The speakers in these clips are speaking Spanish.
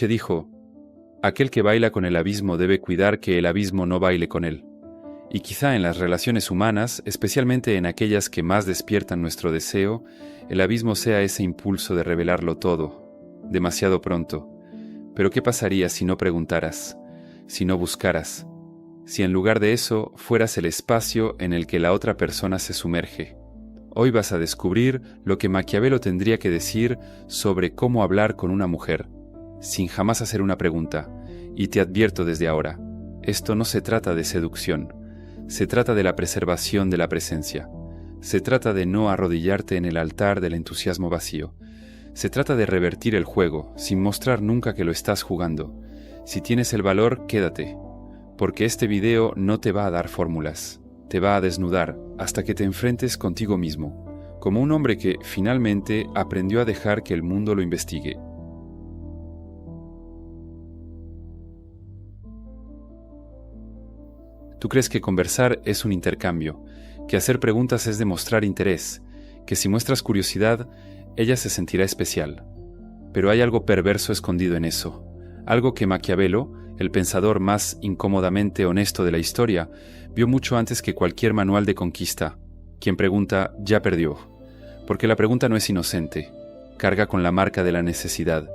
Nietzsche dijo: aquel que baila con el abismo debe cuidar que el abismo no baile con él. Y quizá en las relaciones humanas, especialmente en aquellas que más despiertan nuestro deseo, el abismo sea ese impulso de revelarlo todo, demasiado pronto. Pero ¿qué pasaría si no preguntaras, si no buscaras, si en lugar de eso fueras el espacio en el que la otra persona se sumerge? Hoy vas a descubrir lo que Maquiavelo tendría que decir sobre cómo hablar con una mujer, sin jamás hacer una pregunta. Y te advierto desde ahora, esto no se trata de seducción. Se trata de la preservación de la presencia. Se trata de no arrodillarte en el altar del entusiasmo vacío. Se trata de revertir el juego, sin mostrar nunca que lo estás jugando. Si tienes el valor, quédate, porque este video no te va a dar fórmulas. Te va a desnudar hasta que te enfrentes contigo mismo, como un hombre que, finalmente, aprendió a dejar que el mundo lo investigue. Tú crees que conversar es un intercambio, que hacer preguntas es demostrar interés, que si muestras curiosidad, ella se sentirá especial. Pero hay algo perverso escondido en eso, algo que Maquiavelo, el pensador más incómodamente honesto de la historia, vio mucho antes que cualquier manual de conquista. Quien pregunta, ya perdió, porque la pregunta no es inocente, carga con la marca de la necesidad,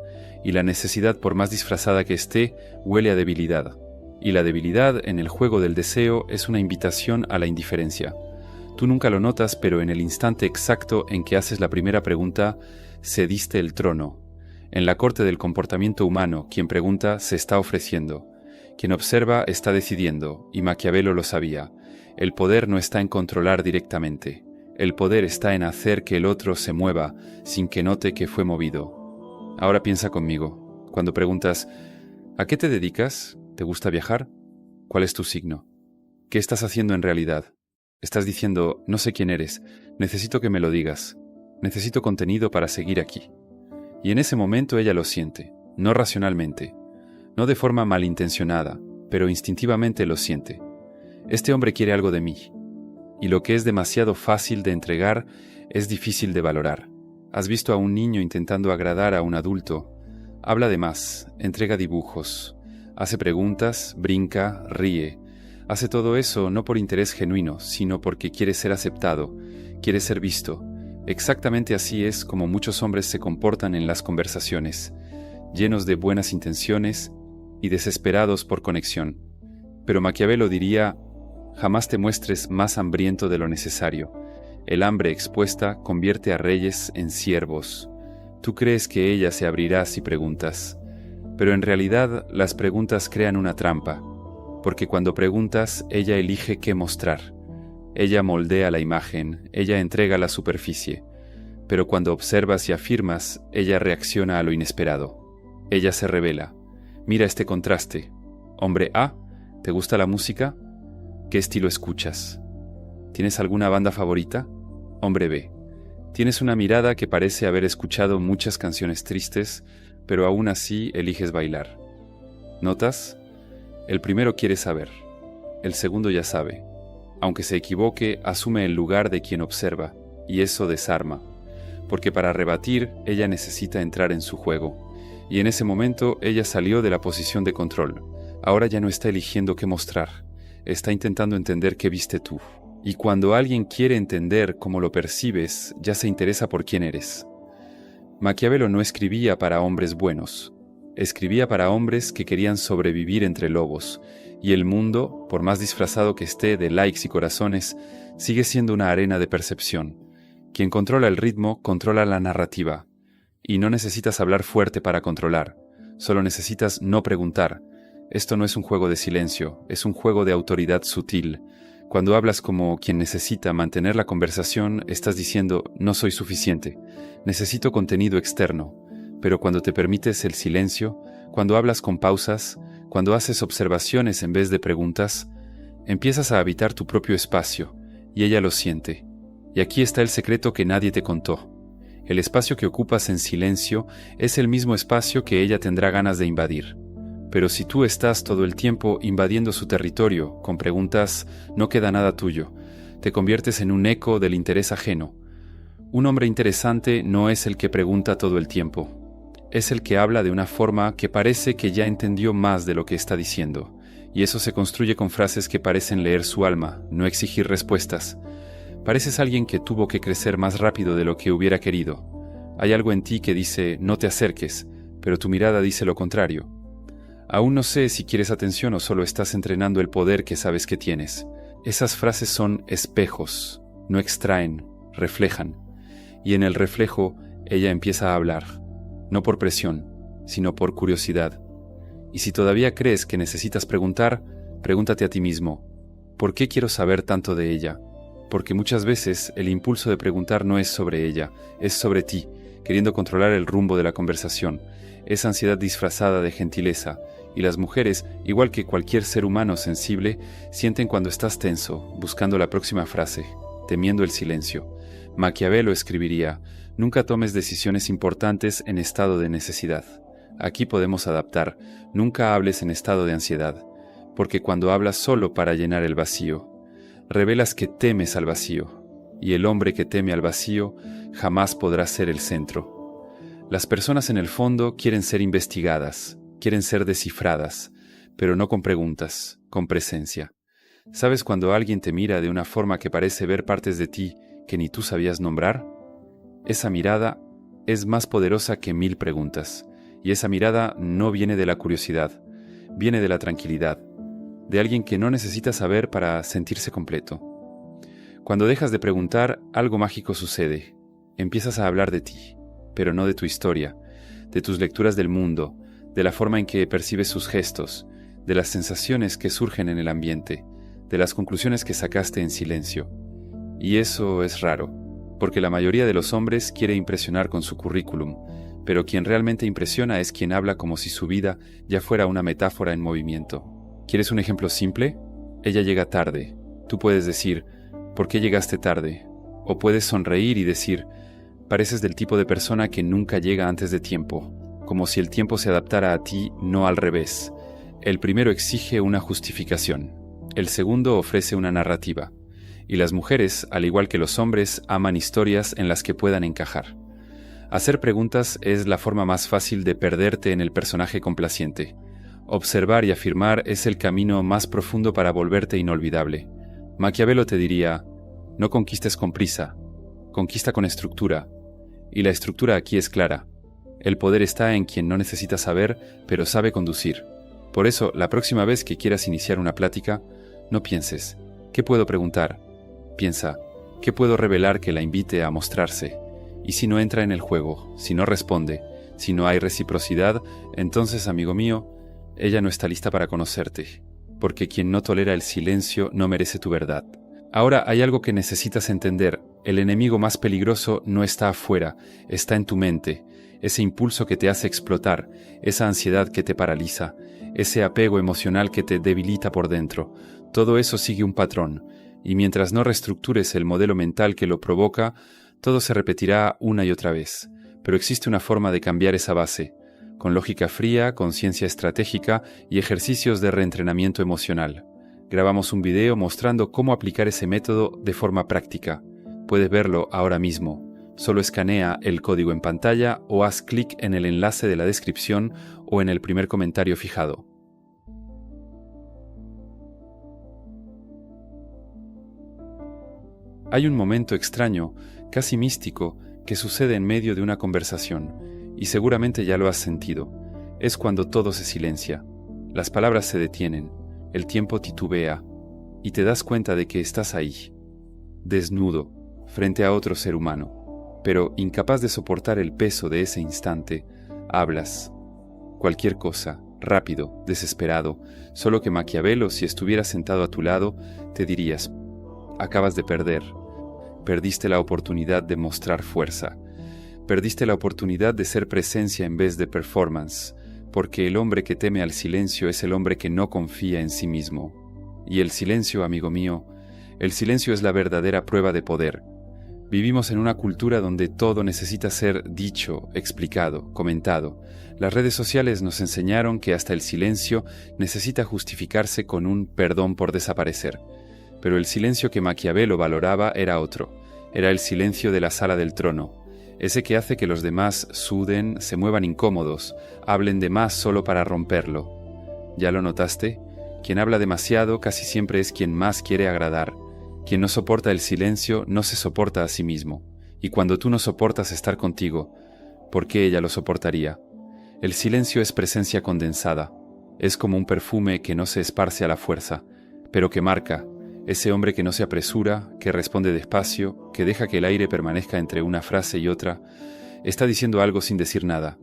y la necesidad, por más disfrazada que esté, huele a debilidad. Y la debilidad en el juego del deseo es una invitación a la indiferencia. Tú nunca lo notas, pero en el instante exacto en que haces la primera pregunta, cediste el trono. En la corte del comportamiento humano, quien pregunta se está ofreciendo. Quien observa está decidiendo, y Maquiavelo lo sabía. El poder no está en controlar directamente. El poder está en hacer que el otro se mueva sin que note que fue movido. Ahora piensa conmigo. Cuando preguntas, ¿a qué te dedicas? ¿Te gusta viajar? ¿Cuál es tu signo? ¿Qué estás haciendo en realidad? Estás diciendo, no sé quién eres, necesito que me lo digas, necesito contenido para seguir aquí. Y en ese momento ella lo siente, no racionalmente, no de forma malintencionada, pero instintivamente lo siente. Este hombre quiere algo de mí, y lo que es demasiado fácil de entregar es difícil de valorar. ¿Has visto a un niño intentando agradar a un adulto? Habla de más, entrega dibujos, hace preguntas, brinca, ríe. Hace todo eso no por interés genuino, sino porque quiere ser aceptado, quiere ser visto. Exactamente así es como muchos hombres se comportan en las conversaciones, llenos de buenas intenciones y desesperados por conexión. Pero Maquiavelo diría, jamás te muestres más hambriento de lo necesario. El hambre expuesta convierte a reyes en siervos. Tú crees que ella se abrirá si preguntas. Pero en realidad las preguntas crean una trampa, porque cuando preguntas, ella elige qué mostrar. Ella moldea la imagen, ella entrega la superficie. Pero cuando observas y afirmas, ella reacciona a lo inesperado. Ella se revela. Mira este contraste. Hombre A, ¿te gusta la música? ¿Qué estilo escuchas? ¿Tienes alguna banda favorita? Hombre B, tienes una mirada que parece haber escuchado muchas canciones tristes, pero aún así eliges bailar. ¿Notas? El primero quiere saber, el segundo ya sabe. Aunque se equivoque, asume el lugar de quien observa, y eso desarma, porque para rebatir, ella necesita entrar en su juego. Y en ese momento, ella salió de la posición de control. Ahora ya no está eligiendo qué mostrar, está intentando entender qué viste tú. Y cuando alguien quiere entender cómo lo percibes, ya se interesa por quién eres. Maquiavelo no escribía para hombres buenos, escribía para hombres que querían sobrevivir entre lobos, y el mundo, por más disfrazado que esté de likes y corazones, sigue siendo una arena de percepción. Quien controla el ritmo, controla la narrativa. Y no necesitas hablar fuerte para controlar, solo necesitas no preguntar. Esto no es un juego de silencio, es un juego de autoridad sutil. Cuando hablas como quien necesita mantener la conversación, estás diciendo, no soy suficiente, necesito contenido externo. Pero cuando te permites el silencio, cuando hablas con pausas, cuando haces observaciones en vez de preguntas, empiezas a habitar tu propio espacio, y ella lo siente. Y aquí está el secreto que nadie te contó. El espacio que ocupas en silencio es el mismo espacio que ella tendrá ganas de invadir. Pero si tú estás todo el tiempo invadiendo su territorio con preguntas, no queda nada tuyo. Te conviertes en un eco del interés ajeno. Un hombre interesante no es el que pregunta todo el tiempo. es el que habla de una forma que parece que ya entendió más de lo que está diciendo, y eso se construye con frases que parecen leer su alma, no exigir respuestas. Pareces alguien que tuvo que crecer más rápido de lo que hubiera querido. Hay algo en ti que dice, no te acerques, pero tu mirada dice lo contrario. Aún no sé si quieres atención o solo estás entrenando el poder que sabes que tienes. Esas frases son espejos, no extraen, reflejan. Y en el reflejo, ella empieza a hablar, no por presión, sino por curiosidad. Y si todavía crees que necesitas preguntar, pregúntate a ti mismo, ¿por qué quiero saber tanto de ella? Porque muchas veces el impulso de preguntar no es sobre ella, es sobre ti, queriendo controlar el rumbo de la conversación. Es ansiedad disfrazada de gentileza, y las mujeres, igual que cualquier ser humano sensible, sienten cuando estás tenso, buscando la próxima frase, temiendo el silencio. Maquiavelo escribiría, nunca tomes decisiones importantes en estado de necesidad. Aquí podemos adaptar, nunca hables en estado de ansiedad, porque cuando hablas solo para llenar el vacío, revelas que temes al vacío, y el hombre que teme al vacío jamás podrá ser el centro. Las personas en el fondo quieren ser investigadas, quieren ser descifradas, pero no con preguntas, con presencia. ¿Sabes cuando alguien te mira de una forma que parece ver partes de ti que ni tú sabías nombrar? Esa mirada es más poderosa que 1000 preguntas, y esa mirada no viene de la curiosidad, viene de la tranquilidad, de alguien que no necesita saber para sentirse completo. Cuando dejas de preguntar, algo mágico sucede. Empiezas a hablar de ti, pero no de tu historia, de tus lecturas del mundo, de la forma en que percibes sus gestos, de las sensaciones que surgen en el ambiente, de las conclusiones que sacaste en silencio. Y eso es raro, porque la mayoría de los hombres quiere impresionar con su currículum, pero quien realmente impresiona es quien habla como si su vida ya fuera una metáfora en movimiento. ¿Quieres un ejemplo simple? Ella llega tarde. Tú puedes decir, ¿por qué llegaste tarde? O puedes sonreír y decir, pareces del tipo de persona que nunca llega antes de tiempo, como si el tiempo se adaptara a ti, no al revés. El primero exige una justificación, el segundo ofrece una narrativa. Y las mujeres, al igual que los hombres, aman historias en las que puedan encajar. Hacer preguntas es la forma más fácil de perderte en el personaje complaciente. Observar y afirmar es el camino más profundo para volverte inolvidable. Maquiavelo te diría, no conquistes con prisa, conquista con estructura. Y la estructura aquí es clara. El poder está en quien no necesita saber, pero sabe conducir. Por eso, la próxima vez que quieras iniciar una plática, no pienses, ¿qué puedo preguntar? Piensa, ¿qué puedo revelar que la invite a mostrarse? Y si no entra en el juego, si no responde, si no hay reciprocidad, entonces, amigo mío, ella no está lista para conocerte, porque quien no tolera el silencio no merece tu verdad. Ahora hay algo que necesitas entender. El enemigo más peligroso no está afuera, está en tu mente. Ese impulso que te hace explotar, esa ansiedad que te paraliza, ese apego emocional que te debilita por dentro. Todo eso sigue un patrón, y mientras no reestructures el modelo mental que lo provoca, todo se repetirá una y otra vez. Pero existe una forma de cambiar esa base, con lógica fría, conciencia estratégica y ejercicios de reentrenamiento emocional. Grabamos un video mostrando cómo aplicar ese método de forma práctica. Puedes verlo ahora mismo. Solo escanea el código en pantalla o haz clic en el enlace de la descripción o en el primer comentario fijado. Hay un momento extraño, casi místico, que sucede en medio de una conversación, y seguramente ya lo has sentido. Es cuando todo se silencia. Las palabras se detienen, el tiempo titubea, y te das cuenta de que estás ahí, desnudo, frente a otro ser humano, pero incapaz de soportar el peso de ese instante, hablas. Cualquier cosa, rápido, desesperado, solo que Maquiavelo, si estuviera sentado a tu lado, te dirías, acabas de perder. Perdiste la oportunidad de mostrar fuerza. Perdiste la oportunidad de ser presencia en vez de performance, porque el hombre que teme al silencio es el hombre que no confía en sí mismo. Y el silencio, amigo mío, el silencio es la verdadera prueba de poder. Vivimos en una cultura donde todo necesita ser dicho, explicado, comentado. Las redes sociales nos enseñaron que hasta el silencio necesita justificarse con un perdón por desaparecer. Pero el silencio que Maquiavelo valoraba era otro. Era el silencio de la sala del trono. ese que hace que los demás suden, se muevan incómodos, hablen de más solo para romperlo. ¿Ya lo notaste? Quien habla demasiado casi siempre es quien más quiere agradar. Quien no soporta el silencio no se soporta a sí mismo. Y cuando tú no soportas estar contigo, ¿por qué ella lo soportaría? El silencio es presencia condensada. Es como un perfume que no se esparce a la fuerza, pero que marca. Ese hombre que no se apresura, que responde despacio, que deja que el aire permanezca entre una frase y otra, está diciendo algo sin decir nada.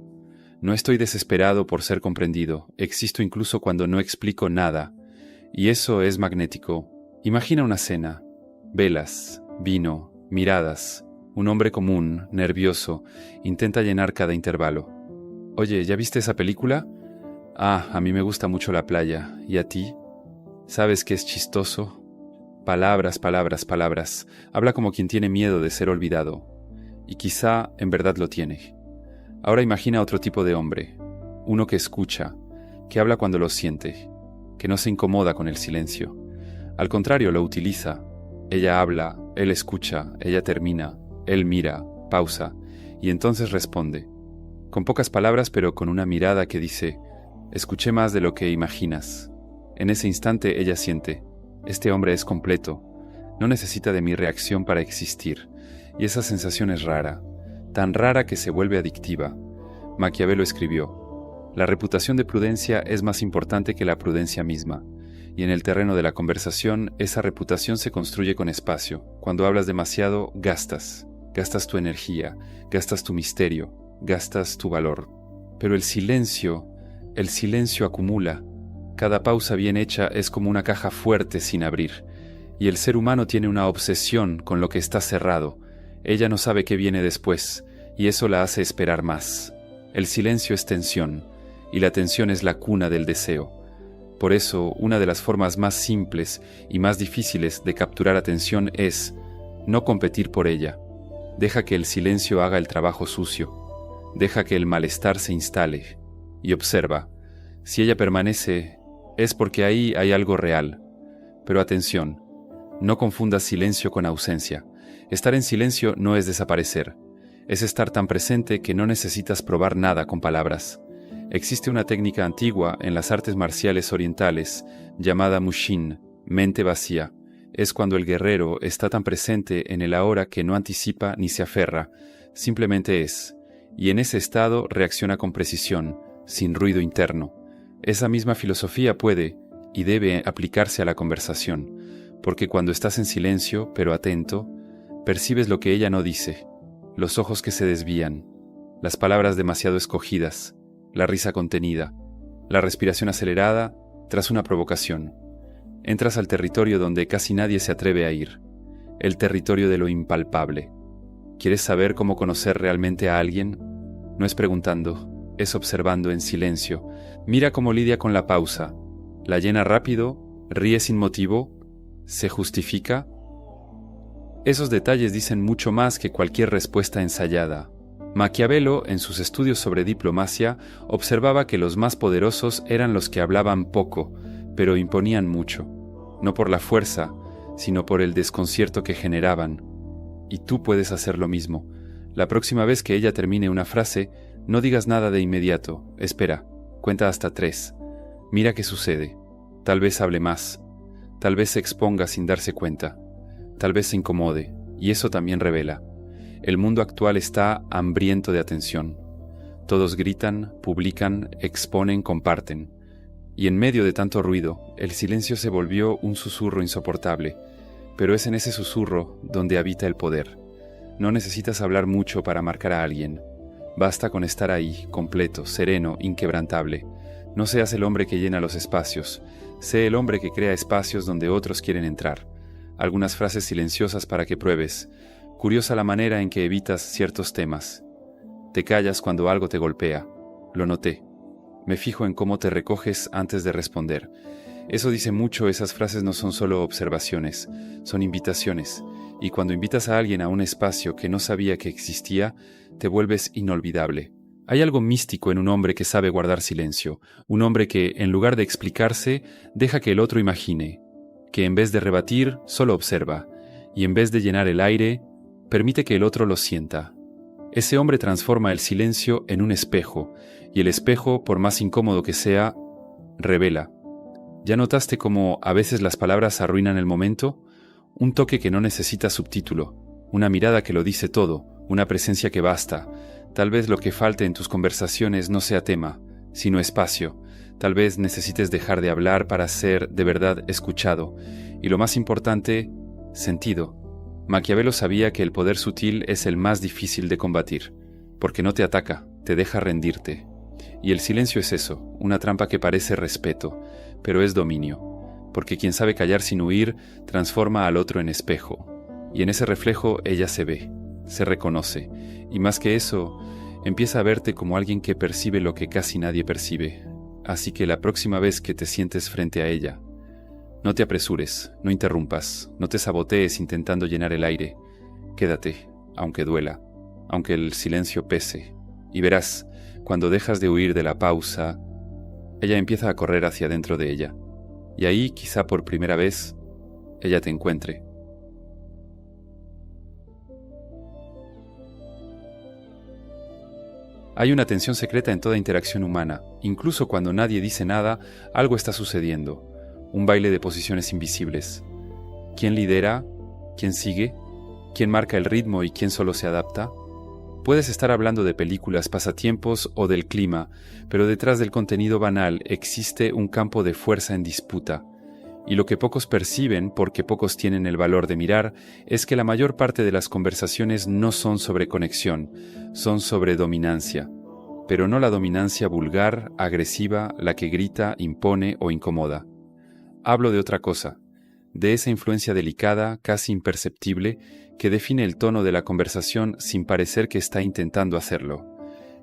No estoy desesperado por ser comprendido, existo incluso cuando no explico nada. Y eso es magnético. Imagina una cena, velas, vino, miradas. Un hombre común, nervioso, intenta llenar cada intervalo. Oye, ¿ya viste esa película? Ah, a mí me gusta mucho la playa. ¿Y a ti? ¿Sabes qué es chistoso? Palabras, palabras, palabras. Habla como quien tiene miedo de ser olvidado. Y quizá en verdad lo tiene. Ahora imagina otro tipo de hombre. Uno que escucha, que habla cuando lo siente, que no se incomoda con el silencio. Al contrario, lo utiliza. Ella habla, él escucha, ella termina, él mira, pausa, y entonces responde. Con pocas palabras, pero con una mirada que dice, escuché más de lo que imaginas. En ese instante ella siente, este hombre es completo, no necesita de mi reacción para existir, y esa sensación es rara, tan rara que se vuelve adictiva. Maquiavelo escribió, la reputación de prudencia es más importante que la prudencia misma, y en el terreno de la conversación esa reputación se construye con espacio. Cuando hablas demasiado, gastas tu energía, gastas tu misterio, gastas tu valor. Pero el silencio acumula. Cada pausa bien hecha es como una caja fuerte sin abrir, y el ser humano tiene una obsesión con lo que está cerrado. Ella no sabe qué viene después, y eso la hace esperar más. El silencio es tensión, y la tensión es la cuna del deseo. Por eso, una de las formas más simples y más difíciles de capturar atención es no competir por ella. Deja que el silencio haga el trabajo sucio. Deja que el malestar se instale. Y observa. Si ella permanece, es porque ahí hay algo real. Pero atención, no confundas silencio con ausencia. Estar en silencio no es desaparecer. Es estar tan presente que no necesitas probar nada con palabras. Existe una técnica antigua en las artes marciales orientales llamada Mushin, mente vacía. Es cuando el guerrero está tan presente en el ahora que no anticipa ni se aferra, simplemente es. Y en ese estado reacciona con precisión, sin ruido interno. Esa misma filosofía puede y debe aplicarse a la conversación, porque cuando estás en silencio, pero atento, percibes lo que ella no dice, los ojos que se desvían, las palabras demasiado escogidas, la risa contenida, la respiración acelerada tras una provocación. Entras al territorio donde casi nadie se atreve a ir, el territorio de lo impalpable. ¿Quieres saber cómo conocer realmente a alguien? No es preguntando, es observando en silencio. Mira cómo lidia con la pausa. La llena rápido, ríe sin motivo, se justifica. Esos detalles dicen mucho más que cualquier respuesta ensayada. Maquiavelo, en sus estudios sobre diplomacia, observaba que los más poderosos eran los que hablaban poco, pero imponían mucho, no por la fuerza, sino por el desconcierto que generaban. Y tú puedes hacer lo mismo. La próxima vez que ella termine una frase, no digas nada de inmediato. Espera, cuenta hasta 3. Mira qué sucede. Tal vez hable más. Tal vez se exponga sin darse cuenta. Tal vez se incomode, y eso también revela. El mundo actual está hambriento de atención. Todos gritan, publican, exponen, comparten. Y en medio de tanto ruido, el silencio se volvió un susurro insoportable. Pero es en ese susurro donde habita el poder. No necesitas hablar mucho para marcar a alguien. Basta con estar ahí, completo, sereno, inquebrantable. No seas el hombre que llena los espacios. Sé el hombre que crea espacios donde otros quieren entrar. Algunas frases silenciosas para que pruebes. Curiosa la manera en que evitas ciertos temas. Te callas cuando algo te golpea. Lo noté. Me fijo en cómo te recoges antes de responder. Eso dice mucho, esas frases no son solo observaciones, son invitaciones. Y cuando invitas a alguien a un espacio que no sabía que existía, te vuelves inolvidable. Hay algo místico en un hombre que sabe guardar silencio, un hombre que, en lugar de explicarse, deja que el otro imagine, que en vez de rebatir, solo observa, y en vez de llenar el aire, permite que el otro lo sienta. Ese hombre transforma el silencio en un espejo, y el espejo, por más incómodo que sea, revela. ¿Ya notaste cómo a veces las palabras arruinan el momento? Un toque que no necesita subtítulo, una mirada que lo dice todo, una presencia que basta. Tal vez lo que falte en tus conversaciones no sea tema, sino espacio. Tal vez necesites dejar de hablar para ser de verdad escuchado. Y lo más importante, sentido. Maquiavelo sabía que el poder sutil es el más difícil de combatir, porque no te ataca, te deja rendirte. Y el silencio es eso, una trampa que parece respeto, pero es dominio, porque quien sabe callar sin huir transforma al otro en espejo. Y en ese reflejo ella se ve, se reconoce, y más que eso, empieza a verte como alguien que percibe lo que casi nadie percibe. Así que la próxima vez que te sientes frente a ella, no te apresures, no interrumpas, no te sabotees intentando llenar el aire. Quédate, aunque duela, aunque el silencio pese, y verás, cuando dejas de huir de la pausa, ella empieza a correr hacia dentro de ella, y ahí, quizá por primera vez, ella te encuentre. Hay una tensión secreta en toda interacción humana. Incluso cuando nadie dice nada, algo está sucediendo. Un baile de posiciones invisibles. ¿Quién lidera? ¿Quién sigue? ¿Quién marca el ritmo y quién solo se adapta? Puedes estar hablando de películas, pasatiempos o del clima, pero detrás del contenido banal existe un campo de fuerza en disputa. Y lo que pocos perciben, porque pocos tienen el valor de mirar, es que la mayor parte de las conversaciones no son sobre conexión, son sobre dominancia. Pero no la dominancia vulgar, agresiva, la que grita, impone o incomoda. Hablo de otra cosa, de esa influencia delicada, casi imperceptible, que define el tono de la conversación sin parecer que está intentando hacerlo.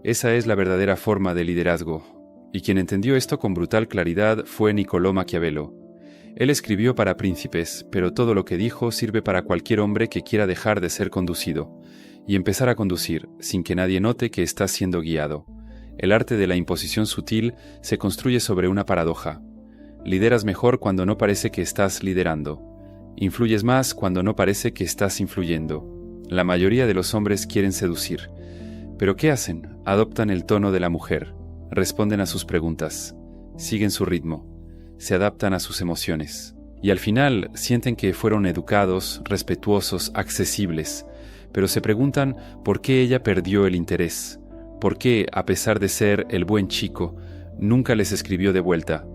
Esa es la verdadera forma de liderazgo. Y quien entendió esto con brutal claridad fue Niccolò Maquiavelo. Él escribió para príncipes, pero todo lo que dijo sirve para cualquier hombre que quiera dejar de ser conducido y empezar a conducir sin que nadie note que está siendo guiado. El arte de la imposición sutil se construye sobre una paradoja. Lideras mejor cuando no parece que estás liderando. Influyes más cuando no parece que estás influyendo. La mayoría de los hombres quieren seducir. ¿Pero qué hacen? Adoptan el tono de la mujer, responden a sus preguntas, siguen su ritmo. Se adaptan a sus emociones. Y al final sienten que fueron educados, respetuosos, accesibles, pero se preguntan por qué ella perdió el interés, por qué, a pesar de ser el buen chico, nunca les escribió de vuelta.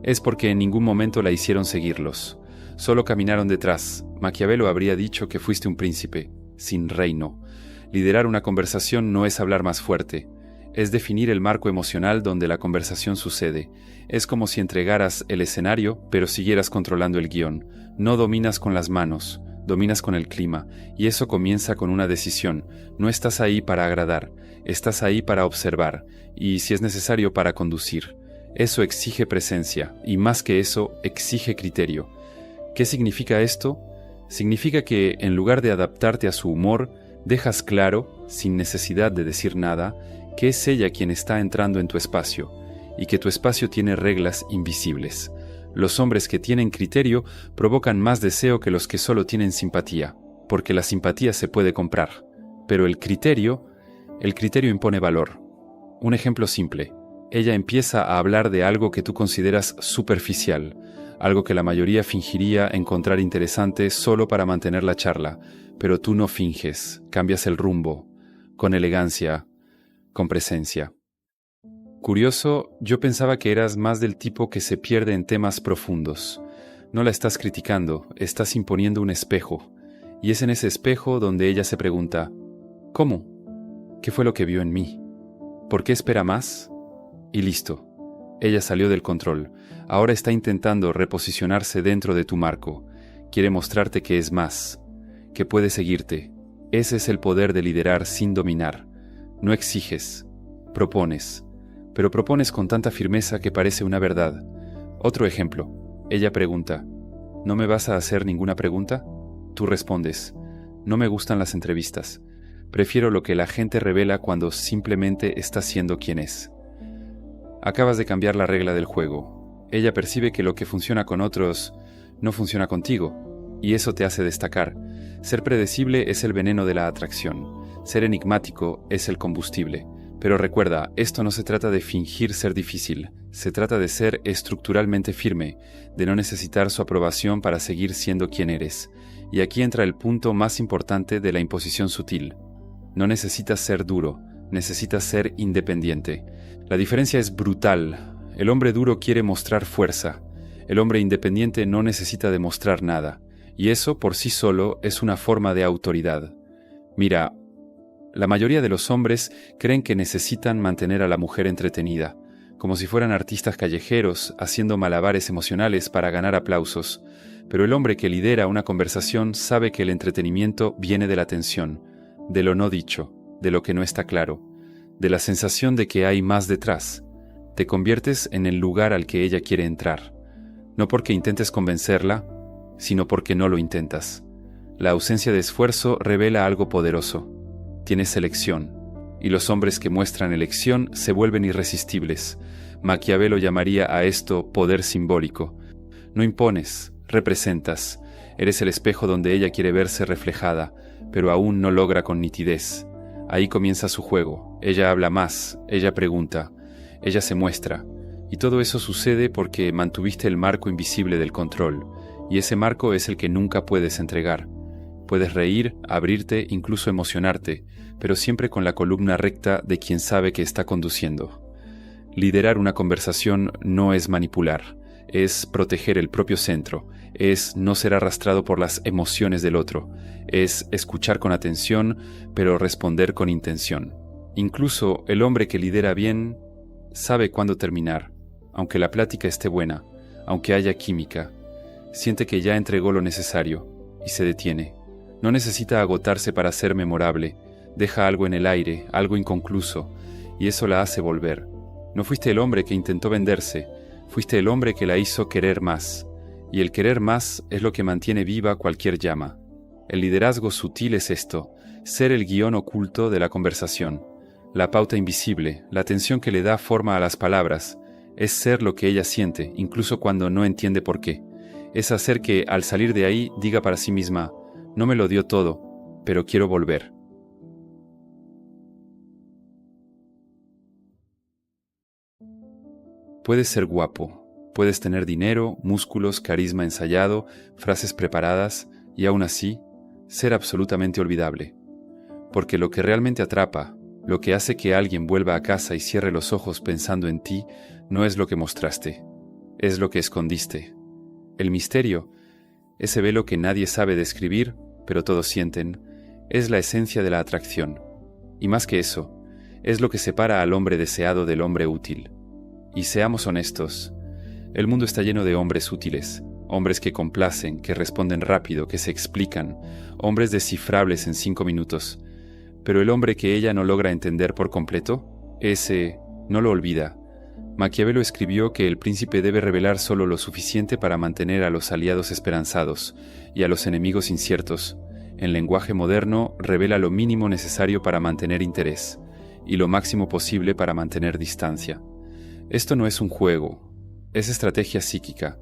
Es porque en ningún momento la hicieron seguirlos. Solo caminaron detrás. Maquiavelo habría dicho que fuiste un príncipe, sin reino. Liderar una conversación no es hablar más fuerte. Es definir el marco emocional donde la conversación sucede. Es como si entregaras el escenario, pero siguieras controlando el guión. No dominas con las manos, dominas con el clima, y eso comienza con una decisión. No estás ahí para agradar, estás ahí para observar, y si es necesario para conducir. Eso exige presencia, y más que eso, exige criterio. ¿Qué significa esto? Significa que, en lugar de adaptarte a su humor, dejas claro, sin necesidad de decir nada, que es ella quien está entrando en tu espacio, y que tu espacio tiene reglas invisibles. Los hombres que tienen criterio provocan más deseo que los que solo tienen simpatía, porque la simpatía se puede comprar, pero el criterio impone valor. Un ejemplo simple. Ella empieza a hablar de algo que tú consideras superficial, algo que la mayoría fingiría encontrar interesante solo para mantener la charla, pero tú no finges, cambias el rumbo, con elegancia, con presencia. Curioso, yo pensaba que eras más del tipo que se pierde en temas profundos. No la estás criticando, estás imponiendo un espejo, y es en ese espejo donde ella se pregunta, ¿cómo? ¿Qué fue lo que vio en mí? ¿Por qué espera más? Y listo. Ella salió del control. Ahora está intentando reposicionarse dentro de tu marco. Quiere mostrarte que es más, que puede seguirte. Ese es el poder de liderar sin dominar. No exiges, propones, pero propones con tanta firmeza que parece una verdad. Otro ejemplo. Ella pregunta, ¿no me vas a hacer ninguna pregunta? Tú respondes, no me gustan las entrevistas. Prefiero lo que la gente revela cuando simplemente está siendo quien es. Acabas de cambiar la regla del juego. Ella percibe que lo que funciona con otros no funciona contigo, y eso te hace destacar. Ser predecible es el veneno de la atracción. Ser enigmático es el combustible. Pero recuerda, esto no se trata de fingir ser difícil, se trata de ser estructuralmente firme, de no necesitar su aprobación para seguir siendo quien eres. Y aquí entra el punto más importante de la imposición sutil. No necesitas ser duro, necesitas ser independiente. La diferencia es brutal. El hombre duro quiere mostrar fuerza. El hombre independiente no necesita demostrar nada. Y eso por sí solo es una forma de autoridad. Mira, la mayoría de los hombres creen que necesitan mantener a la mujer entretenida, como si fueran artistas callejeros haciendo malabares emocionales para ganar aplausos. Pero el hombre que lidera una conversación sabe que el entretenimiento viene de la tensión, de lo no dicho, de lo que no está claro, de la sensación de que hay más detrás. Te conviertes en el lugar al que ella quiere entrar, no porque intentes convencerla, sino porque no lo intentas. La ausencia de esfuerzo revela algo poderoso. Tienes elección, y los hombres que muestran elección se vuelven irresistibles. Maquiavelo llamaría a esto poder simbólico. No impones, representas. Eres el espejo donde ella quiere verse reflejada, pero aún no logra con nitidez. Ahí comienza su juego. Ella habla más, ella pregunta, ella se muestra. Y todo eso sucede porque mantuviste el marco invisible del control, y ese marco es el que nunca puedes entregar. Puedes reír, abrirte, incluso emocionarte, pero siempre con la columna recta de quien sabe que está conduciendo. Liderar una conversación no es manipular, es proteger el propio centro, es no ser arrastrado por las emociones del otro, es escuchar con atención, pero responder con intención. Incluso el hombre que lidera bien sabe cuándo terminar, aunque la plática esté buena, aunque haya química. Siente que ya entregó lo necesario y se detiene. No necesita agotarse para ser memorable, deja algo en el aire, algo inconcluso, y eso la hace volver. No fuiste el hombre que intentó venderse, fuiste el hombre que la hizo querer más, y el querer más es lo que mantiene viva cualquier llama. El liderazgo sutil es esto, ser el guión oculto de la conversación, la pauta invisible, la tensión que le da forma a las palabras, es ser lo que ella siente, incluso cuando no entiende por qué. Es hacer que, al salir de ahí, diga para sí misma, no me lo dio todo, pero quiero volver. Puedes ser guapo, puedes tener dinero, músculos, carisma ensayado, frases preparadas, y aún así, ser absolutamente olvidable. Porque lo que realmente atrapa, lo que hace que alguien vuelva a casa y cierre los ojos pensando en ti, no es lo que mostraste, es lo que escondiste. El misterio, ese velo que nadie sabe describir, pero todos sienten, es la esencia de la atracción. Y más que eso, es lo que separa al hombre deseado del hombre útil. Y seamos honestos, el mundo está lleno de hombres útiles, hombres que complacen, que responden rápido, que se explican, hombres descifrables en 5 minutos. Pero el hombre que ella no logra entender por completo, ese no lo olvida. Maquiavelo escribió que el príncipe debe revelar solo lo suficiente para mantener a los aliados esperanzados y a los enemigos inciertos. En lenguaje moderno, revela lo mínimo necesario para mantener interés y lo máximo posible para mantener distancia. Esto no es un juego, es estrategia psíquica.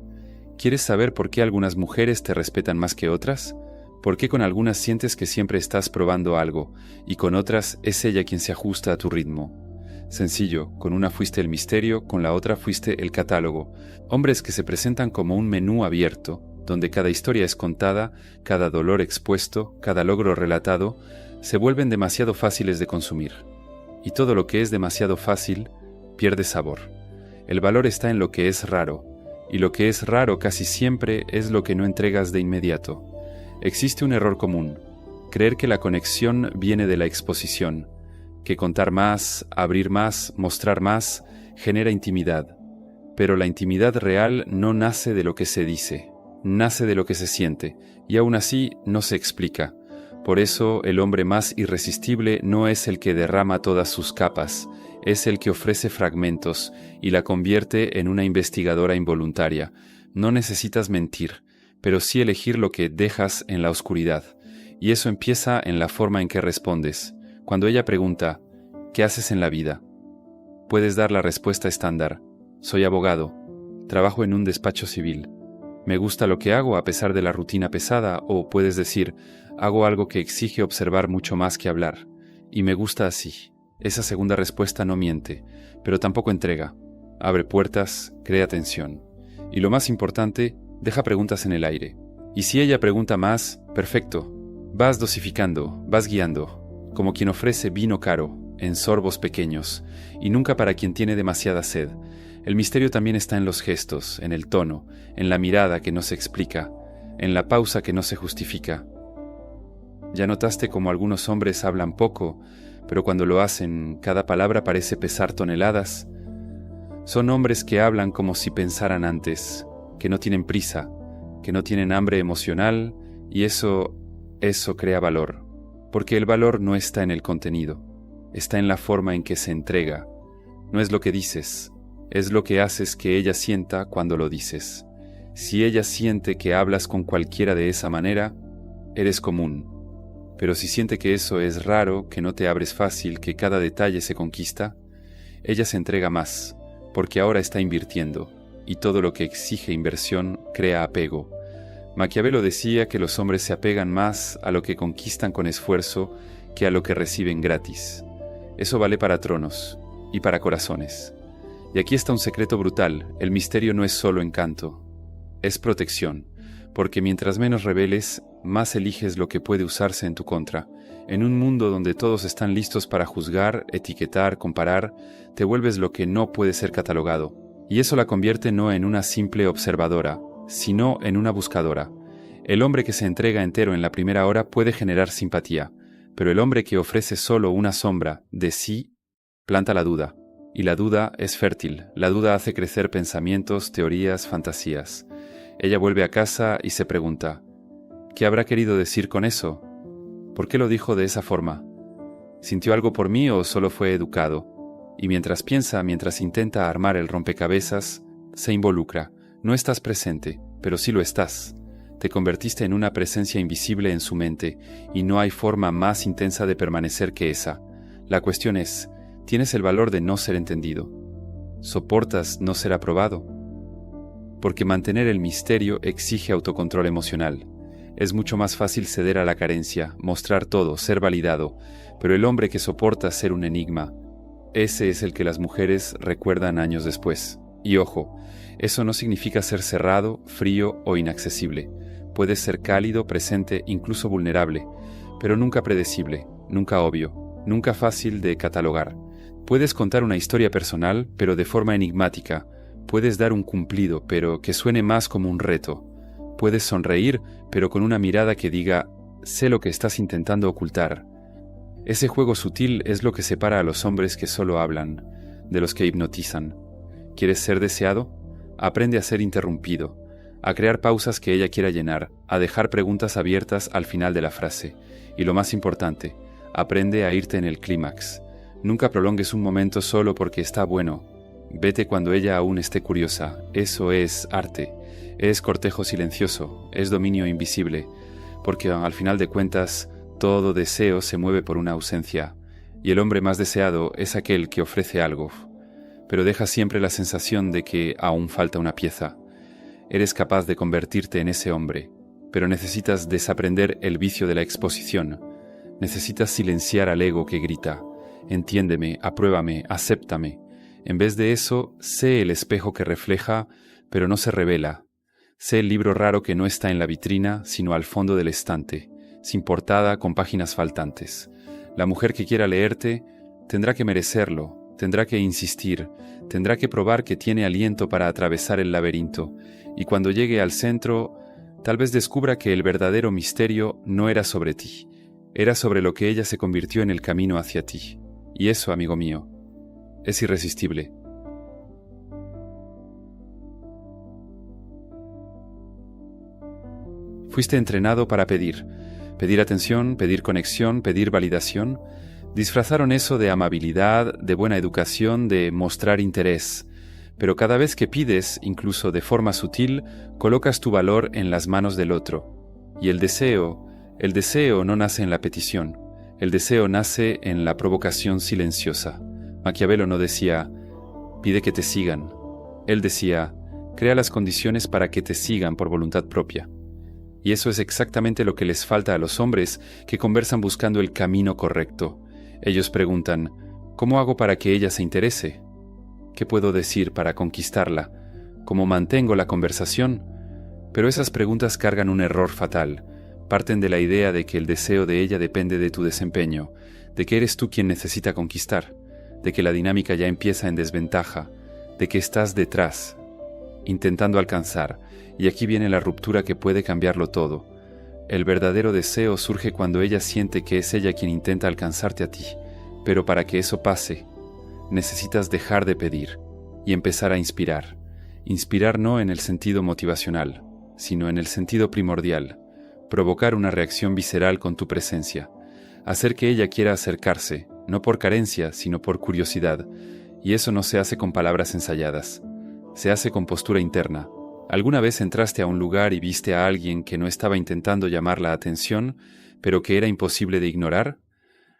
¿Quieres saber por qué algunas mujeres te respetan más que otras? ¿Por qué con algunas sientes que siempre estás probando algo y con otras es ella quien se ajusta a tu ritmo? Sencillo, con una fuiste el misterio, con la otra fuiste el catálogo. Hombres que se presentan como un menú abierto, donde cada historia es contada, cada dolor expuesto, cada logro relatado, se vuelven demasiado fáciles de consumir. Y todo lo que es demasiado fácil pierde sabor. El valor está en lo que es raro, y lo que es raro casi siempre es lo que no entregas de inmediato. Existe un error común, creer que la conexión viene de la exposición, que contar más, abrir más, mostrar más, genera intimidad. Pero la intimidad real no nace de lo que se dice, nace de lo que se siente, y aún así no se explica. Por eso el hombre más irresistible no es el que derrama todas sus capas, es el que ofrece fragmentos y la convierte en una investigadora involuntaria. No necesitas mentir, pero sí elegir lo que dejas en la oscuridad, y eso empieza en la forma en que respondes. Cuando ella pregunta, ¿qué haces en la vida?, puedes dar la respuesta estándar. Soy abogado, trabajo en un despacho civil. Me gusta lo que hago a pesar de la rutina pesada, o puedes decir, hago algo que exige observar mucho más que hablar. Y me gusta así. Esa segunda respuesta no miente, pero tampoco entrega. Abre puertas, crea tensión. Y lo más importante, deja preguntas en el aire. Y si ella pregunta más, perfecto. Vas dosificando, vas guiando, como quien ofrece vino caro, en sorbos pequeños, y nunca para quien tiene demasiada sed. El misterio también está en los gestos, en el tono, en la mirada que no se explica, en la pausa que no se justifica. ¿Ya notaste cómo algunos hombres hablan poco, pero cuando lo hacen, cada palabra parece pesar toneladas? Son hombres que hablan como si pensaran antes, que no tienen prisa, que no tienen hambre emocional, y eso crea valor, porque el valor no está en el contenido, está en la forma en que se entrega. No es lo que dices, es lo que haces que ella sienta cuando lo dices. Si ella siente que hablas con cualquiera de esa manera, eres común. Pero si siente que eso es raro, que no te abres fácil, que cada detalle se conquista, ella se entrega más, porque ahora está invirtiendo, y todo lo que exige inversión crea apego. Maquiavelo decía que los hombres se apegan más a lo que conquistan con esfuerzo que a lo que reciben gratis. Eso vale para tronos y para corazones. Y aquí está un secreto brutal: el misterio no es solo encanto, es protección, porque mientras menos reveles, más eliges lo que puede usarse en tu contra. En un mundo donde todos están listos para juzgar, etiquetar, comparar, te vuelves lo que no puede ser catalogado. Y eso la convierte no en una simple observadora, sino en una buscadora. El hombre que se entrega entero en la primera hora puede generar simpatía, pero el hombre que ofrece solo una sombra de sí planta la duda. Y la duda es fértil, la duda hace crecer pensamientos, teorías, fantasías. Ella vuelve a casa y se pregunta: ¿qué habrá querido decir con eso? ¿Por qué lo dijo de esa forma? ¿Sintió algo por mí o solo fue educado? Y mientras piensa, mientras intenta armar el rompecabezas, se involucra. No estás presente, pero sí lo estás. Te convertiste en una presencia invisible en su mente, y no hay forma más intensa de permanecer que esa. La cuestión es, ¿tienes el valor de no ser entendido? ¿Soportas no ser aprobado? Porque mantener el misterio exige autocontrol emocional. Es mucho más fácil ceder a la carencia, mostrar todo, ser validado, pero el hombre que soporta ser un enigma, ese es el que las mujeres recuerdan años después. Y ojo, eso no significa ser cerrado, frío o inaccesible. Puedes ser cálido, presente, incluso vulnerable, pero nunca predecible, nunca obvio, nunca fácil de catalogar. Puedes contar una historia personal, pero de forma enigmática. Puedes dar un cumplido, pero que suene más como un reto. Puedes sonreír, pero con una mirada que diga: sé lo que estás intentando ocultar. Ese juego sutil es lo que separa a los hombres que solo hablan, de los que hipnotizan. ¿Quieres ser deseado? Aprende a ser interrumpido, a crear pausas que ella quiera llenar, a dejar preguntas abiertas al final de la frase. Y lo más importante, aprende a irte en el clímax. Nunca prolongues un momento solo porque está bueno. Vete cuando ella aún esté curiosa. Eso es arte. Es cortejo silencioso. Es dominio invisible. Porque al final de cuentas, todo deseo se mueve por una ausencia. Y el hombre más deseado es aquel que ofrece algo, pero deja siempre la sensación de que aún falta una pieza. Eres capaz de convertirte en ese hombre, pero necesitas desaprender el vicio de la exposición. Necesitas silenciar al ego que grita: entiéndeme, apruébame, acéptame. En vez de eso, sé el espejo que refleja, pero no se revela. Sé el libro raro que no está en la vitrina, sino al fondo del estante, sin portada, con páginas faltantes. La mujer que quiera leerte tendrá que merecerlo, tendrá que insistir, tendrá que probar que tiene aliento para atravesar el laberinto, y cuando llegue al centro, tal vez descubra que el verdadero misterio no era sobre ti, era sobre lo que ella se convirtió en el camino hacia ti. Y eso, amigo mío, es irresistible. Fuiste entrenado para pedir atención, pedir conexión, pedir validación. Disfrazaron eso de amabilidad, de buena educación, de mostrar interés. Pero cada vez que pides, incluso de forma sutil, colocas tu valor en las manos del otro. Y el deseo no nace en la petición. El deseo nace en la provocación silenciosa. Maquiavelo no decía: pide que te sigan. Él decía: crea las condiciones para que te sigan por voluntad propia. Y eso es exactamente lo que les falta a los hombres que conversan buscando el camino correcto. Ellos preguntan, ¿cómo hago para que ella se interese? ¿Qué puedo decir para conquistarla? ¿Cómo mantengo la conversación? Pero esas preguntas cargan un error fatal. Parten de la idea de que el deseo de ella depende de tu desempeño, de que eres tú quien necesita conquistar, de que la dinámica ya empieza en desventaja, de que estás detrás, intentando alcanzar, y aquí viene la ruptura que puede cambiarlo todo. El verdadero deseo surge cuando ella siente que es ella quien intenta alcanzarte a ti, pero para que eso pase, necesitas dejar de pedir y empezar a inspirar. Inspirar no en el sentido motivacional, sino en el sentido primordial, provocar una reacción visceral con tu presencia, hacer que ella quiera acercarse, no por carencia, sino por curiosidad, y eso no se hace con palabras ensayadas, se hace con postura interna. ¿Alguna vez entraste a un lugar y viste a alguien que no estaba intentando llamar la atención, pero que era imposible de ignorar?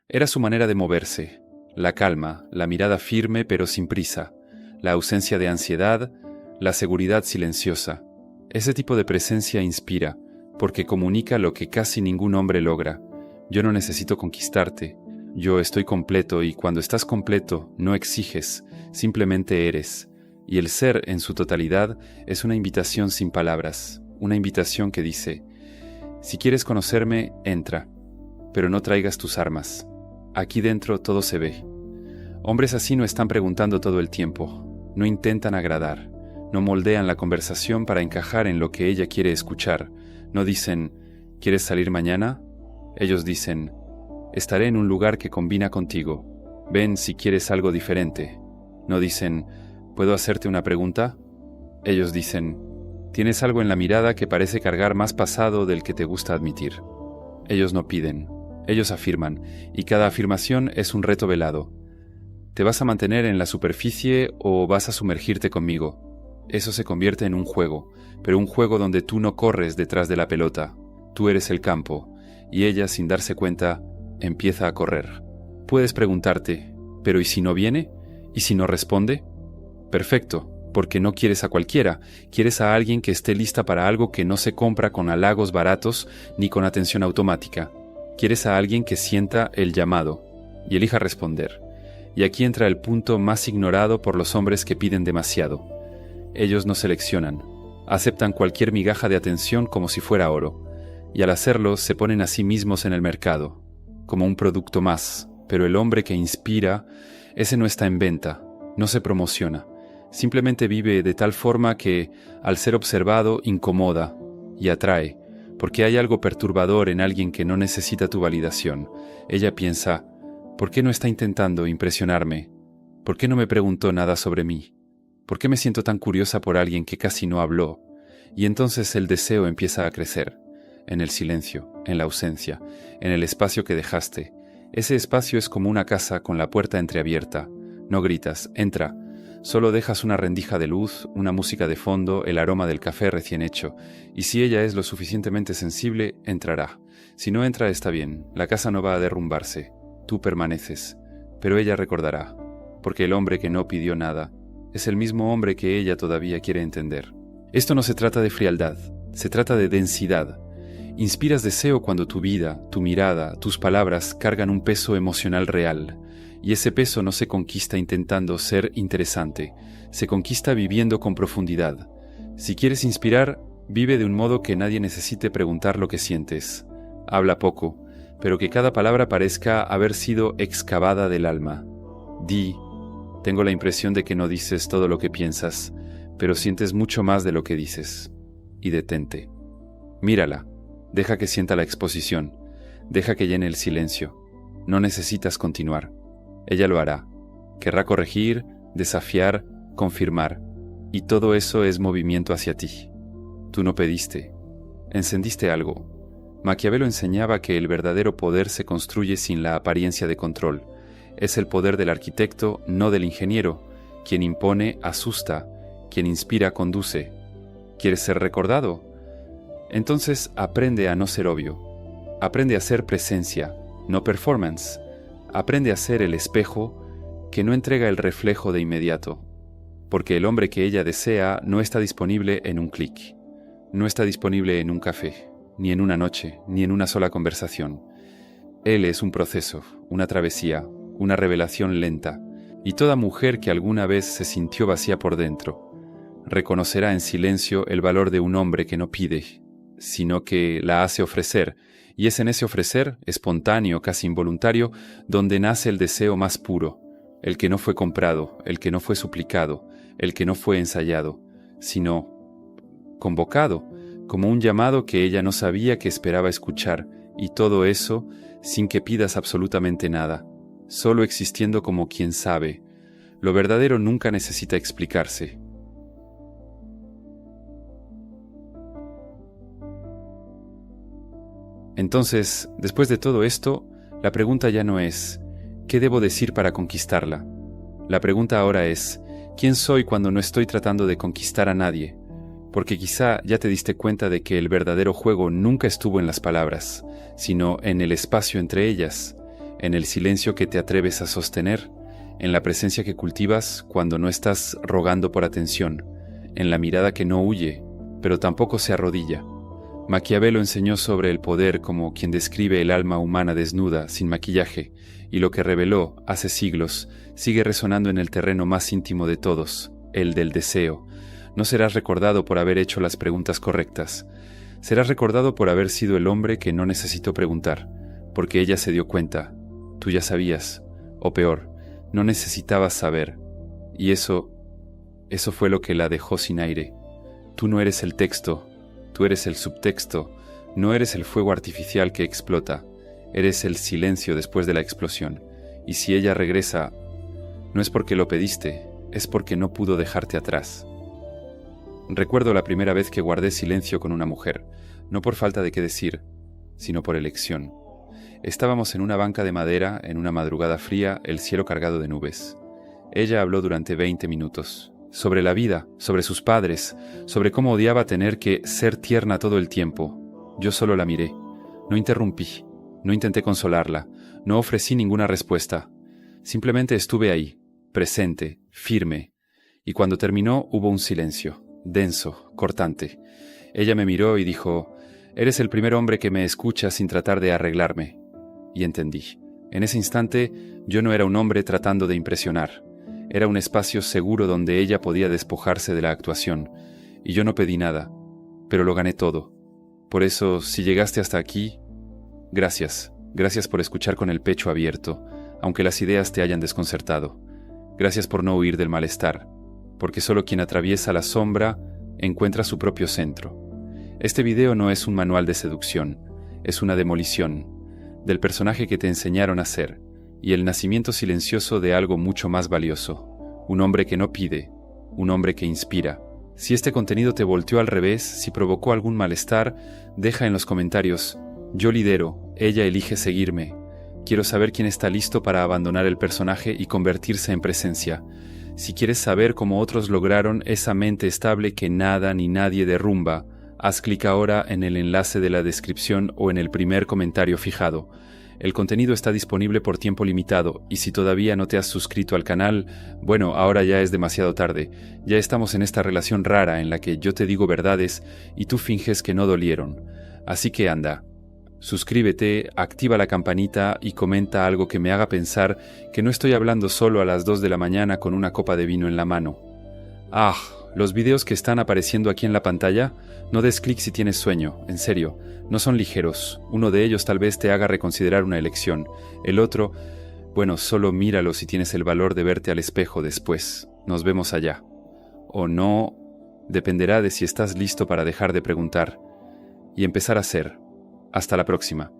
Era su manera de moverse, la calma, la mirada firme pero sin prisa, la ausencia de ansiedad, la seguridad silenciosa. Ese tipo de presencia inspira, porque comunica lo que casi ningún hombre logra. Yo no necesito conquistarte, yo estoy completo y cuando estás completo no exiges, simplemente eres. Y el ser en su totalidad es una invitación sin palabras, una invitación que dice, si quieres conocerme, entra, pero no traigas tus armas. Aquí dentro todo se ve. Hombres así no están preguntando todo el tiempo, no intentan agradar, no moldean la conversación para encajar en lo que ella quiere escuchar, no dicen, ¿quieres salir mañana? Ellos dicen, estaré en un lugar que combina contigo, ven si quieres algo diferente. No dicen, ¿puedo hacerte una pregunta? Ellos dicen, tienes algo en la mirada que parece cargar más pasado del que te gusta admitir. Ellos no piden, ellos afirman, y cada afirmación es un reto velado. ¿Te vas a mantener en la superficie o vas a sumergirte conmigo? Eso se convierte en un juego, pero un juego donde tú no corres detrás de la pelota, tú eres el campo, y ella, sin darse cuenta, empieza a correr. Puedes preguntarte, ¿pero y si no viene? ¿Y si no responde? Perfecto, porque no quieres a cualquiera, quieres a alguien que esté lista para algo que no se compra con halagos baratos ni con atención automática. Quieres a alguien que sienta el llamado y elija responder. Y aquí entra el punto más ignorado por los hombres que piden demasiado. Ellos no seleccionan, aceptan cualquier migaja de atención como si fuera oro, y al hacerlo se ponen a sí mismos en el mercado, como un producto más, pero el hombre que inspira, ese no está en venta, no se promociona. Simplemente vive de tal forma que, al ser observado, incomoda y atrae, porque hay algo perturbador en alguien que no necesita tu validación. Ella piensa, ¿por qué no está intentando impresionarme? ¿Por qué no me preguntó nada sobre mí? ¿Por qué me siento tan curiosa por alguien que casi no habló? Y entonces el deseo empieza a crecer, en el silencio, en la ausencia, en el espacio que dejaste. Ese espacio es como una casa con la puerta entreabierta. No gritas, entra. Solo dejas una rendija de luz, una música de fondo, el aroma del café recién hecho, y si ella es lo suficientemente sensible, entrará. Si no entra, está bien, la casa no va a derrumbarse, tú permaneces, pero ella recordará, porque el hombre que no pidió nada es el mismo hombre que ella todavía quiere entender. Esto no se trata de frialdad, se trata de densidad. Inspiras deseo cuando tu vida, tu mirada, tus palabras cargan un peso emocional real. Y ese peso no se conquista intentando ser interesante, se conquista viviendo con profundidad. Si quieres inspirar, vive de un modo que nadie necesite preguntar lo que sientes. Habla poco, pero que cada palabra parezca haber sido excavada del alma. Di, tengo la impresión de que no dices todo lo que piensas, pero sientes mucho más de lo que dices. Y detente. Mírala, deja que sienta la exposición, deja que llene el silencio. No necesitas continuar. Ella lo hará. Querrá corregir, desafiar, confirmar. Y todo eso es movimiento hacia ti. Tú no pediste. Encendiste algo. Maquiavelo enseñaba que el verdadero poder se construye sin la apariencia de control. Es el poder del arquitecto, no del ingeniero. Quien impone, asusta. Quien inspira, conduce. ¿Quieres ser recordado? Entonces aprende a no ser obvio. Aprende a ser presencia, no performance. Aprende a ser el espejo que no entrega el reflejo de inmediato, porque el hombre que ella desea no está disponible en un clic, no está disponible en un café, ni en una noche, ni en una sola conversación. Él es un proceso, una travesía, una revelación lenta, y toda mujer que alguna vez se sintió vacía por dentro reconocerá en silencio el valor de un hombre que no pide, sino que la hace ofrecer, y es en ese ofrecer, espontáneo, casi involuntario, donde nace el deseo más puro, el que no fue comprado, el que no fue suplicado, el que no fue ensayado, sino convocado, como un llamado que ella no sabía que esperaba escuchar, y todo eso sin que pidas absolutamente nada, solo existiendo como quien sabe. Lo verdadero nunca necesita explicarse. Entonces, después de todo esto, la pregunta ya no es ¿qué debo decir para conquistarla? La pregunta ahora es ¿quién soy cuando no estoy tratando de conquistar a nadie? Porque quizá ya te diste cuenta de que el verdadero juego nunca estuvo en las palabras, sino en el espacio entre ellas, en el silencio que te atreves a sostener, en la presencia que cultivas cuando no estás rogando por atención, en la mirada que no huye, pero tampoco se arrodilla. Maquiavelo enseñó sobre el poder como quien describe el alma humana desnuda, sin maquillaje, y lo que reveló hace siglos sigue resonando en el terreno más íntimo de todos, el del deseo. No serás recordado por haber hecho las preguntas correctas. Serás recordado por haber sido el hombre que no necesitó preguntar, porque ella se dio cuenta. Tú ya sabías, o peor, no necesitabas saber. Y eso fue lo que la dejó sin aire. Tú no eres el texto, tú eres el subtexto, no eres el fuego artificial que explota, eres el silencio después de la explosión. Y si ella regresa, no es porque lo pediste, es porque no pudo dejarte atrás. Recuerdo la primera vez que guardé silencio con una mujer, no por falta de qué decir, sino por elección. Estábamos en una banca de madera, en una madrugada fría, el cielo cargado de nubes. Ella habló durante 20 minutos, sobre la vida, sobre sus padres, sobre cómo odiaba tener que ser tierna todo el tiempo. Yo solo la miré, no interrumpí, no intenté consolarla, no ofrecí ninguna respuesta. Simplemente estuve ahí, presente, firme, y cuando terminó hubo un silencio. Denso, cortante. Ella me miró y dijo, «Eres el primer hombre que me escucha sin tratar de arreglarme». Y entendí. En ese instante, yo no era un hombre tratando de impresionar. Era un espacio seguro donde ella podía despojarse de la actuación. Y yo no pedí nada, pero lo gané todo. Por eso, si llegaste hasta aquí, gracias. Gracias por escuchar con el pecho abierto, aunque las ideas te hayan desconcertado. Gracias por no huir del malestar, porque solo quien atraviesa la sombra encuentra su propio centro. Este video no es un manual de seducción, es una demolición del personaje que te enseñaron a ser y el nacimiento silencioso de algo mucho más valioso, un hombre que no pide, un hombre que inspira. Si este contenido te volteó al revés, si provocó algún malestar, deja en los comentarios, yo lidero, ella elige seguirme. Quiero saber quién está listo para abandonar el personaje y convertirse en presencia. Si quieres saber cómo otros lograron esa mente estable que nada ni nadie derrumba, haz clic ahora en el enlace de la descripción o en el primer comentario fijado. El contenido está disponible por tiempo limitado y si todavía no te has suscrito al canal, bueno, ahora ya es demasiado tarde. Ya estamos en esta relación rara en la que yo te digo verdades y tú finges que no dolieron. Así que anda. Suscríbete, activa la campanita y comenta algo que me haga pensar que no estoy hablando solo a las 2 de la mañana con una copa de vino en la mano. Ah, los videos que están apareciendo aquí en la pantalla, no des clic si tienes sueño, en serio, no son ligeros. Uno de ellos tal vez te haga reconsiderar una elección. El otro, bueno, solo míralo si tienes el valor de verte al espejo después. Nos vemos allá. O no, dependerá de si estás listo para dejar de preguntar y empezar a ser. Hasta la próxima.